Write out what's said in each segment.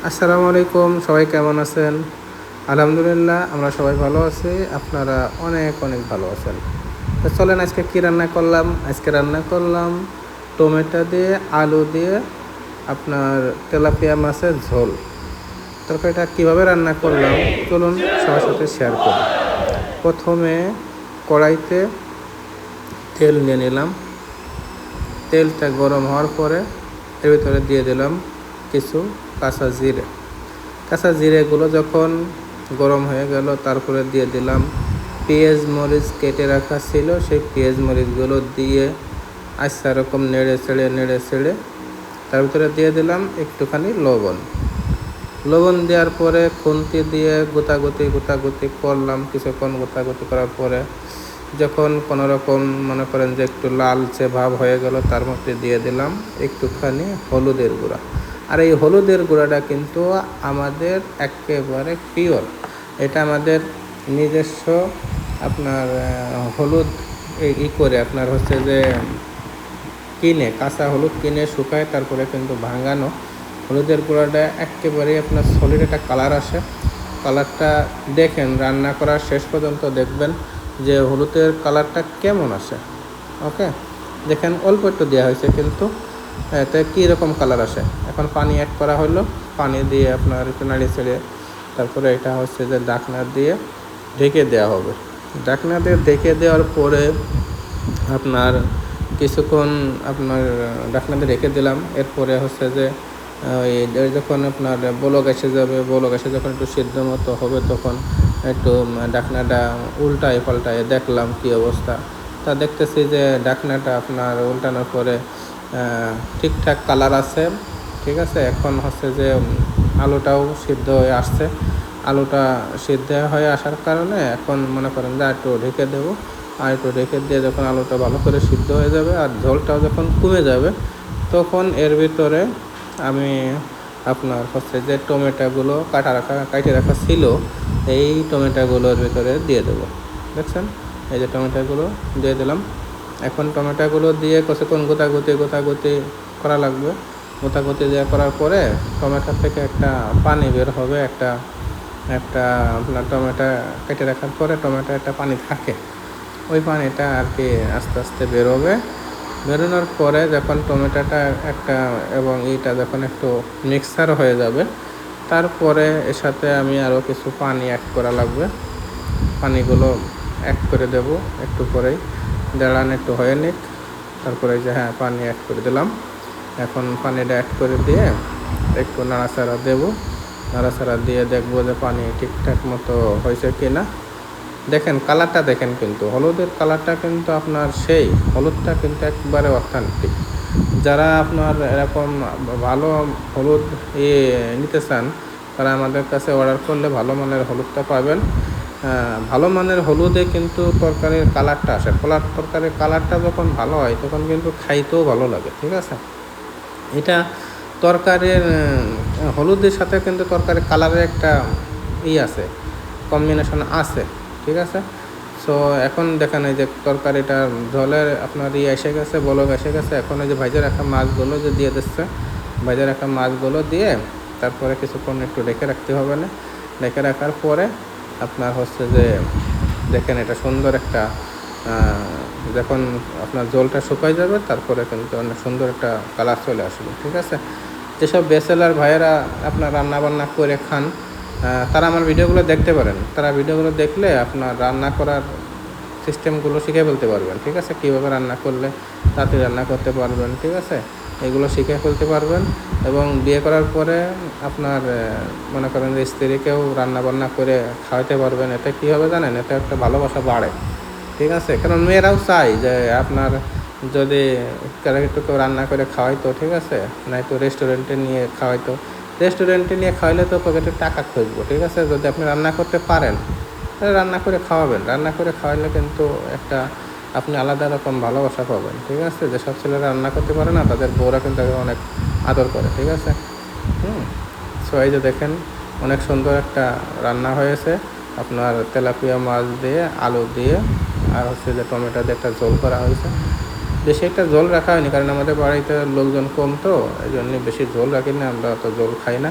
আসসালামু আলাইকুম, সবাই কেমন আছেন? আলহামদুলিল্লাহ আমরা সবাই ভালো আছি। আপনারা অনেক অনেক ভালো আছেন। তো চলেন আজকে কি রান্না করলাম? আজকে রান্না করলাম টমেটো দিয়ে, আলু দিয়ে আপনার তেলাপিয়া মাছের ঝোল। তরকারিটা কীভাবে রান্না করলাম চলুন সবার সাথে শেয়ার করি। প্রথমে কড়াইতে তেল নিয়ে নিলাম। তেলটা গরম হওয়ার পরে এর ভিতরে দিয়ে দিলাম কিছু কাঁচা জিরেগুলো যখন গরম হয়ে গেল তারপরে দিয়ে দিলাম পেঁয়াজ মরিচ কেটে রাখা ছিল, সেই পেঁয়াজ মরিচগুলো দিয়ে আচ্ছা এরকম নেড়ে ছেড়ে তার ভিতরে দিয়ে দিলাম একটুখানি লবণ দেওয়ার পরে খুন্তি দিয়ে গোটাগুটি করলাম। কিছুক্ষণ গোটাগুটি করার পরে যখন কোনোরকম মনে করেন যে একটু লালচে ভাব হয়ে গেল তার মধ্যে দিয়ে দিলাম একটুখানি হলুদের গুঁড়া। আর এই হলুদের গুঁড়াটা কিন্তু আমাদের একেবারে পিওর, এটা আমাদের নিজস্ব আপনার হলুদ করে আপনার হচ্ছে যে কাঁচা হলুদ কিনে শুকায় তারপরে কিন্তু ভাঙানো হলুদের গুঁড়াটা একেবারেই আপনার সলিড একটা কালার আসে। কালারটা দেখেন, রান্না করার শেষ পর্যন্ত দেখবেন যে হলুদের কালারটা কেমন আসে। ওকে, দেখেন অল্প একটু দেওয়া হয়েছে কিন্তু এতে কীরকম কালার আসে। এখন পানি অ্যাড করা হলো, পানি দিয়ে আপনার একটু নাড়িয়ে ছেড়ে তারপরে এটা হচ্ছে যে ঢাকনা দিয়ে ঢেকে দেওয়া হবে। ঢাকনা দিয়ে ঢেকে দেওয়ার পরে আপনার কিছুক্ষণ আপনার ঢাকনা দিয়ে রেখে দিলাম। এরপরে হচ্ছে যে যখন আপনার বলক এসে যখন একটু সিদ্ধ মতো হবে তখন একটু ঢাকনাটা পাল্টায় দেখলাম কী অবস্থা। তা দেখতেছি যে ঢাকনাটা আপনার উল্টানোর পরে ঠিকঠাক কালার আছে। ঠিক আছে, এখন হচ্ছে যে আলুটাও সিদ্ধ হয়ে আসছে। আলুটা সিদ্ধ হয়ে আসার কারণে এখন মনে করেন যে একটু ঢেকে দেবো। আর একটু ঢেকে দিয়ে যখন আলুটা ভালো করে সিদ্ধ হয়ে যাবে আর ঝোলটাও যখন কমে যাবে তখন এর ভিতরে আমি আপনার হচ্ছে যে টমেটোগুলো কাটে রাখা ছিল এই টমেটোগুলোর ভিতরে দিয়ে দেবো। দেখছেন, এই যে টমেটোগুলো দিয়ে দিলাম। এখন টমেটোগুলো দিয়ে কিছুক্ষণ গোটাগুতি করা লাগবে। গোটাগুতি দিয়ে করার পরে টমেটোর থেকে একটা পানি বের হবে। একটা আপনার টমেটো কেটে রাখার পরে টমেটো একটা পানি থাকে, ওই পানিটা আর কি আস্তে আস্তে বেরোবে। বেরোনোর পরে যখন টমেটোটা একটা এবং এইটা যখন একটু মিক্সার হয়ে যাবে তারপরে এর সাথে আমি আরও কিছু পানি অ্যাড করা লাগবে। পানিগুলো অ্যাড করে দেব একটু পরেই, দাঁড়ান একটু হয়ে নিক। তারপরে যে পানি অ্যাড করে দিলাম। এখন পানিটা অ্যাড করে দিয়ে একটু নাড়াচাড়া দিয়ে দেখবো যে পানি ঠিকঠাক মতো হয়েছে কি না। দেখেন কালারটা দেখেন, কিন্তু হলুদের কালারটা কিন্তু আপনার হলুদটা কিন্তু একবারে অথেন্টিক। যারা আপনার এরকম ভালো হলুদ নিতে চান তারা আমাদের কাছে অর্ডার করলে ভালো মানের হলুদটা পাবেন। ভালো মানের হলুদে কিন্তু তরকারির কালারটা আসে। তরকারির কালারটা যখন ভালো হয় তখন কিন্তু খাইতেও ভালো লাগে। ঠিক আছে, এটা তরকারির হলুদের সাথে কিন্তু তরকারির কালারের একটা আছে, কম্বিনেশন আছে। ঠিক আছে, সো এখন দেখেন এই যে তরকারিটা ঝোলের আপনার এসে গেছে, বলক এসে গেছে। এখন এই যে ভেজে রাখা মাছগুলো যে দিয়ে দিচ্ছে, ভেজে রাখা মাছগুলো দিয়ে তারপরে কিছুক্ষণ একটু রেখে রাখতে হবে না। রেখে রাখার পরে আপনার হচ্ছে যে দেখেন এটা সুন্দর একটা যখন আপনার জলটা শুকায় যাবে তারপরে কিন্তু অনেক সুন্দর একটা কালার চলে আসবে। ঠিক আছে, যেসব ব্যাচেলার ভাইয়েরা আপনার রান্নাবান্না করে খান তারা আমার ভিডিওগুলো দেখতে পারেন। তারা ভিডিওগুলো দেখলে আপনার রান্না করার সিস্টেমগুলো শিখে ফেলতে পারবেন। ঠিক আছে, কীভাবে রান্না করলে তাড়াতাড়ি রান্না করতে পারবেন। ঠিক আছে, এগুলো শিখে ফেলতে পারবেন এবং বিয়ে করার পরে আপনার মনে করেন যে স্ত্রীকেও রান্নাবান্না করে খাওয়াতে পারবেন। এতে কী হবে জানেন, এতে একটা ভালোবাসা বাড়ে। ঠিক আছে, কারণ মেয়েরাও চায় যে আপনার যদি একটু কেউ রান্না করে খাওয়াইতো, ঠিক আছে, নয়তো রেস্টুরেন্টে নিয়ে খাওয়াইলে তো পকেটে টাকা খুঁজবো। ঠিক আছে, যদি আপনি রান্না করতে পারেন তাহলে রান্না করে খাওয়াবেন। রান্না করে খাওয়াইলে কিন্তু একটা আপনি আলাদা রকম ভালোবাসা পাবেন। ঠিক আছে, যেসব ছেলেরা রান্না করতে পারে না তাদের বউরা কিন্তু অনেক আদর করে। ঠিক আছে, সো এই যে দেখেন অনেক সুন্দর একটা রান্না হয়েছে আপনার তেলাপিয়া মাছ দিয়ে, আলু দিয়ে, আর হচ্ছে যে টমেটো দিয়ে একটা ঝোল করা হয়েছে। বেশি একটা ঝোল রাখা হয়নি, কারণ আমাদের বাড়িতে লোকজন কম তো, এই জন্য বেশি ঝোল রাখি না, আমরা অত ঝোল খাই না।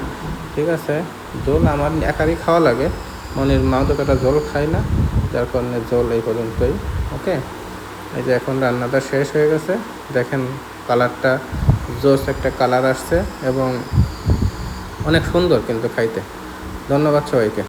ঠিক আছে, ঝোল আমার একারই খাওয়া লাগে, মনির মাও তো একটা ঝোল খাই না, যার কারণে ঝোল এই পর্যন্তই। ওকে, এই যে এখন রান্নাটা শেষ হয়ে গেছে, দেখেন কালারটা জোস একটা কালার আসছে এবং অনেক সুন্দর কিন্তু খাইতে। ধন্যবাদ সবাইকে।